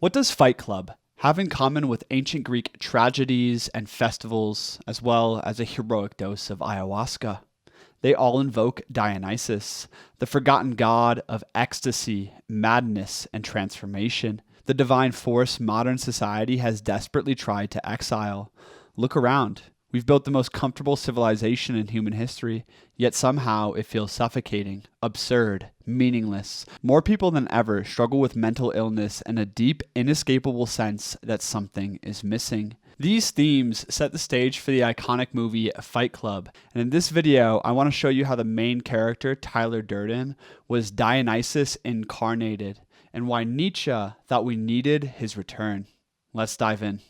What does Fight Club have in common with ancient Greek tragedies and festivals, as well as a heroic dose of ayahuasca? They all invoke Dionysus, the forgotten god of ecstasy, madness, and transformation, the divine force modern society has desperately tried to exile. Look around. We've built the most comfortable civilization in human history, yet somehow it feels suffocating, absurd, meaningless. More people than ever struggle with mental illness and a deep, inescapable sense that something is missing. These themes set the stage for the iconic movie Fight Club, and in this video, I want to show you how the main character, Tyler Durden, was Dionysus incarnated, and why Nietzsche thought we needed his return. Let's dive in.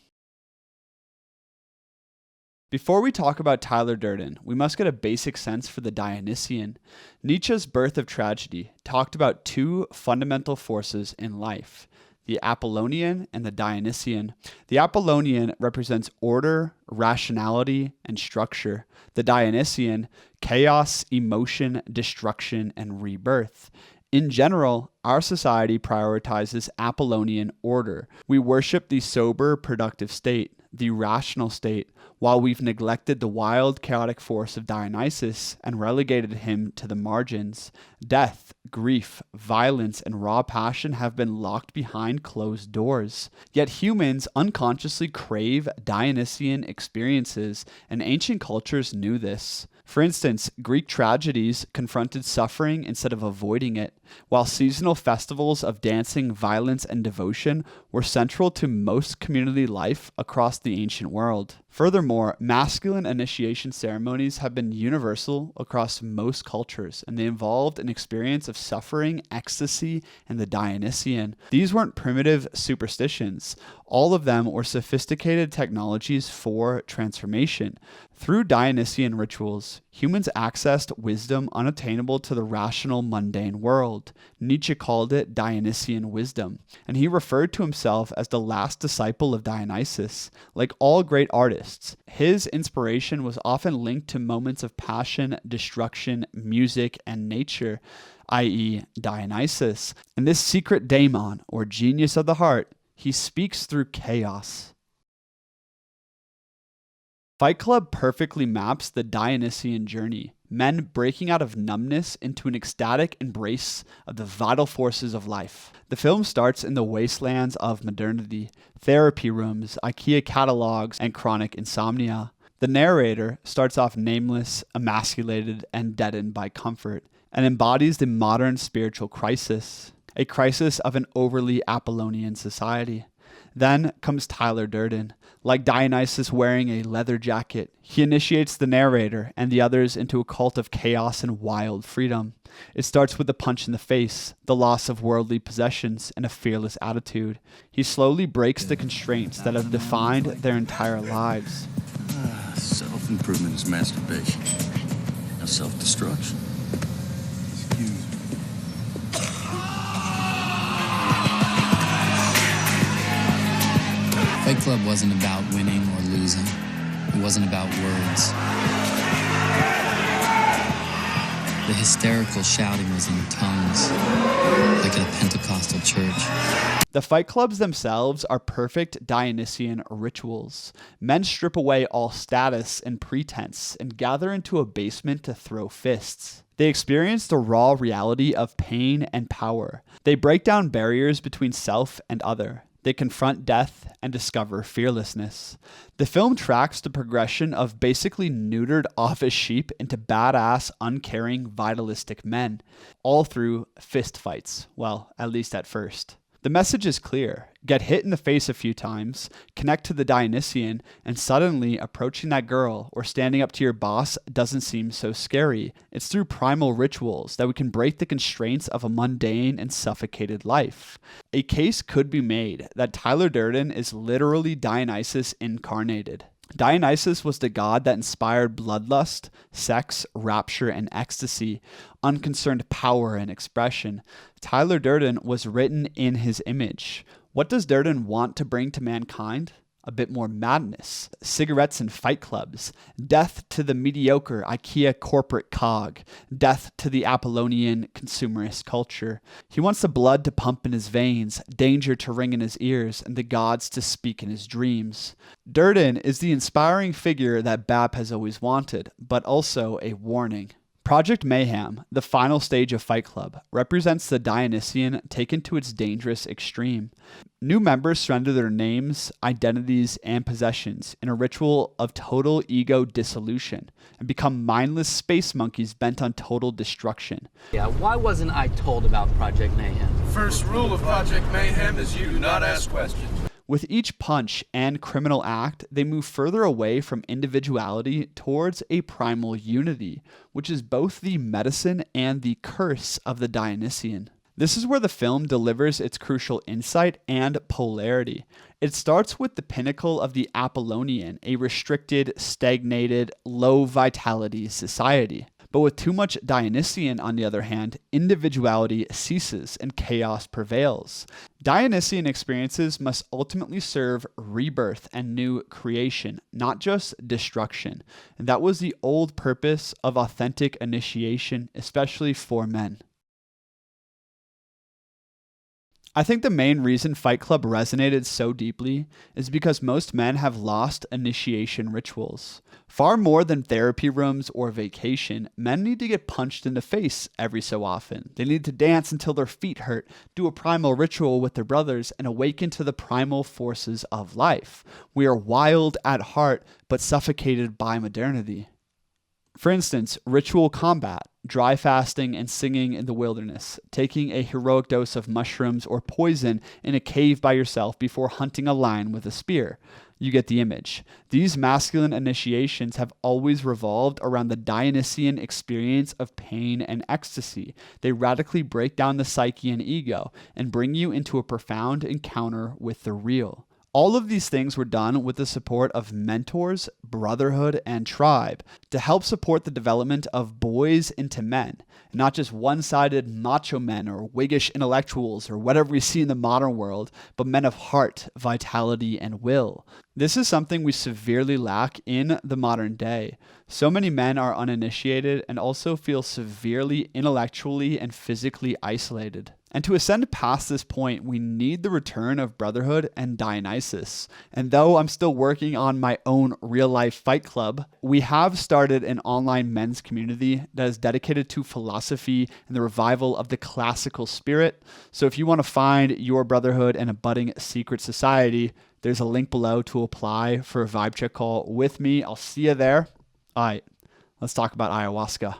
Before we talk about Tyler Durden, we must get a basic sense for the Dionysian. Nietzsche's Birth of Tragedy talked about two fundamental forces in life, the Apollonian and the Dionysian. The Apollonian represents order, rationality, and structure. The Dionysian, chaos, emotion, destruction, and rebirth. In general, our society prioritizes Apollonian order. We worship the sober, productive state, the rational state, while we've neglected the wild, chaotic force of Dionysus and relegated him to the margins. Death, grief, violence, and raw passion have been locked behind closed doors. Yet humans unconsciously crave Dionysian experiences, and ancient cultures knew this. For instance, Greek tragedies confronted suffering instead of avoiding it, while seasonal festivals of dancing, violence, and devotion were central to most community life across the ancient world. Furthermore, masculine initiation ceremonies have been universal across most cultures, and they involved an experience of suffering, ecstasy, and the Dionysian. These weren't primitive superstitions. All of them were sophisticated technologies for transformation. Through Dionysian rituals, humans accessed wisdom unattainable to the rational, mundane world. Nietzsche called it Dionysian wisdom, and he referred to himself as the last disciple of Dionysus. Like all great artists, his inspiration was often linked to moments of passion, destruction, music, and nature, i.e. Dionysus. And this secret daemon, or genius of the heart, he speaks through chaos. Fight Club perfectly maps the Dionysian journey, men breaking out of numbness into an ecstatic embrace of the vital forces of life. The film starts in the wastelands of modernity, therapy rooms, IKEA catalogs, and chronic insomnia. The narrator starts off nameless, emasculated, and deadened by comfort, and embodies the modern spiritual crisis, a crisis of an overly Apollonian society. Then comes Tyler Durden. Like Dionysus wearing a leather jacket, he initiates the narrator and the others into a cult of chaos and wild freedom. It starts with a punch in the face, the loss of worldly possessions, and a fearless attitude. He slowly breaks the constraints that have defined their entire lives. Self-improvement is masturbation. Now self-destruction. Fight Club wasn't about winning or losing. It wasn't about words. The hysterical shouting was in tongues, like at a Pentecostal church. The Fight Clubs themselves are perfect Dionysian rituals. Men strip away all status and pretense and gather into a basement to throw fists. They experience the raw reality of pain and power. They break down barriers between self and other. They confront death and discover fearlessness. The film tracks the progression of basically neutered office sheep into badass, uncaring, vitalistic men, all through fist fights. Well, at least at first. The message is clear. Get hit in the face a few times, connect to the Dionysian, and suddenly approaching that girl or standing up to your boss doesn't seem so scary. It's through primal rituals that we can break the constraints of a mundane and suffocated life. A case could be made that Tyler Durden is literally Dionysus incarnated. Dionysus was the god that inspired bloodlust, sex, rapture, and ecstasy, unconcerned power and expression. Tyler Durden was written in his image. What does Durden want to bring to mankind? a bit more madness, cigarettes and fight clubs, death to the mediocre IKEA corporate cog, death to the Apollonian consumerist culture. He wants the blood to pump in his veins, danger to ring in his ears, and the gods to speak in his dreams. Durden is the inspiring figure that Bap has always wanted, but also a warning. Project Mayhem, the final stage of Fight Club, represents the Dionysian taken to its dangerous extreme. New members surrender their names, identities, and possessions in a ritual of total ego dissolution and become mindless space monkeys bent on total destruction. Yeah, why wasn't I told about Project Mayhem? First rule of Project Mayhem is you do not ask questions. With each punch and criminal act, they move further away from individuality towards a primal unity, which is both the medicine and the curse of the Dionysian. This is where the film delivers its crucial insight and polarity. It starts with the pinnacle of the Apollonian, a restricted, stagnated, low vitality society. But with too much Dionysian, on the other hand, individuality ceases and chaos prevails. Dionysian experiences must ultimately serve rebirth and new creation, not just destruction. And that was the old purpose of authentic initiation, especially for men. I think the main reason Fight Club resonated so deeply is because most men have lost initiation rituals. Far more than therapy rooms or vacation, men need to get punched in the face every so often. They need to dance until their feet hurt, do a primal ritual with their brothers, and awaken to the primal forces of life. We are wild at heart, but suffocated by modernity. For instance, ritual combat, dry fasting and singing in the wilderness, taking a heroic dose of mushrooms or poison in a cave by yourself before hunting a lion with a spear. You get the image. These masculine initiations have always revolved around the Dionysian experience of pain and ecstasy. They radically break down the psyche and ego and bring you into a profound encounter with the real. All of these things were done with the support of mentors, brotherhood, and tribe to help support the development of boys into men, not just one-sided macho men or Whiggish intellectuals or whatever we see in the modern world, but men of heart, vitality, and will. This is something we severely lack in the modern day. So many men are uninitiated and also feel severely intellectually and physically isolated. And to ascend past this point, we need the return of brotherhood and Dionysus. And though I'm still working on my own real-life fight club, we have started an online men's community that is dedicated to philosophy and the revival of the classical spirit. So if you want to find your brotherhood and a budding secret society, there's a link below to apply for a vibe check call with me. I'll see you there. All right, let's talk about ayahuasca.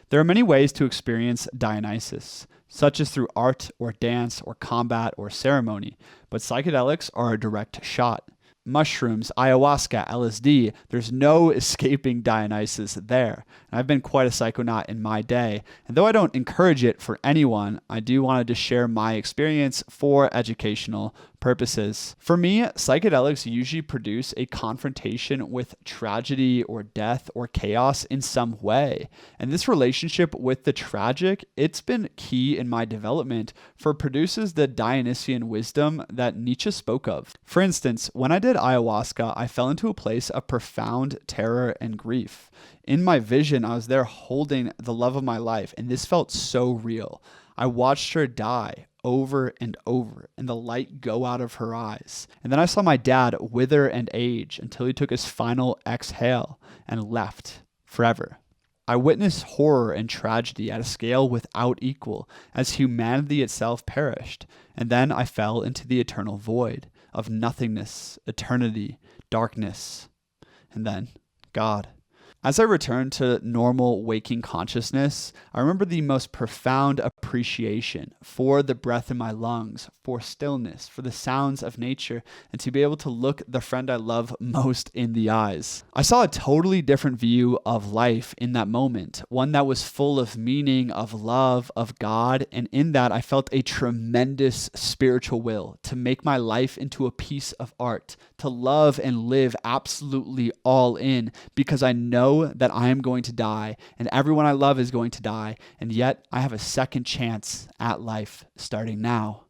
There are many ways to experience Dionysus, such as through art or dance or combat or ceremony, but psychedelics are a direct shot. Mushrooms, ayahuasca, LSD, there's no escaping Dionysus there. And I've been quite a psychonaut in my day, and though I don't encourage it for anyone, I do want to just share my experience for educational purposes. For me, psychedelics usually produce a confrontation with tragedy or death or chaos in some way. And this relationship with the tragic, it's been key in my development, for it produces the Dionysian wisdom that Nietzsche spoke of. For instance, when I did ayahuasca, I fell into a place of profound terror and grief. In my vision, I was there holding the love of my life, and this felt so real. I watched her die over and over, and the light go out of her eyes. And then I saw my dad wither and age until he took his final exhale and left forever. I witnessed horror and tragedy at a scale without equal as humanity itself perished. And then I fell into the eternal void of nothingness, eternity, darkness, and then God. As I returned to normal waking consciousness, I remember the most profound appreciation for the breath in my lungs, for stillness, for the sounds of nature, and to be able to look the friend I love most in the eyes. I saw a totally different view of life in that moment, one that was full of meaning, of love, of God, and in that I felt a tremendous spiritual will to make my life into a piece of art, to love and live absolutely all in, because I know that I am going to die and everyone I love is going to die, and yet I have a second chance at life starting now.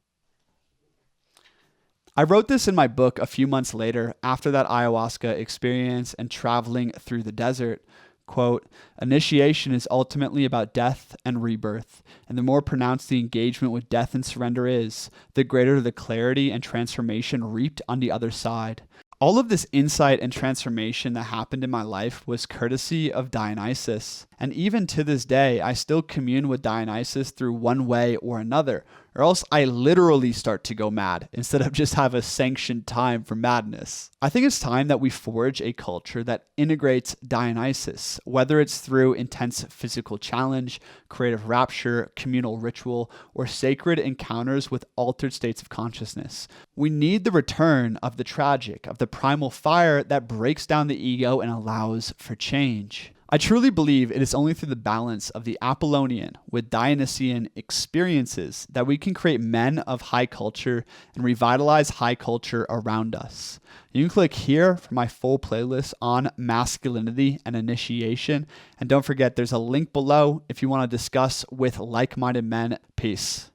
I wrote this in my book a few months later after that ayahuasca experience and traveling through the desert. Quote, initiation is ultimately about death and rebirth, and the more pronounced the engagement with death and surrender is, the greater the clarity and transformation reaped on the other side. All of this insight and transformation that happened in my life was courtesy of Dionysus. And even to this day, I still commune with Dionysus through one way or another, or else I literally start to go mad instead of just have a sanctioned time for madness. I think it's time that we forge a culture that integrates Dionysus, whether it's through intense physical challenge, creative rapture, communal ritual, or sacred encounters with altered states of consciousness. We need the return of the tragic, of the primal fire that breaks down the ego and allows for change. I truly believe it is only through the balance of the Apollonian with Dionysian experiences that we can create men of high culture and revitalize high culture around us. You can click here for my full playlist on masculinity and initiation. And don't forget, there's a link below if you want to discuss with like-minded men. Peace.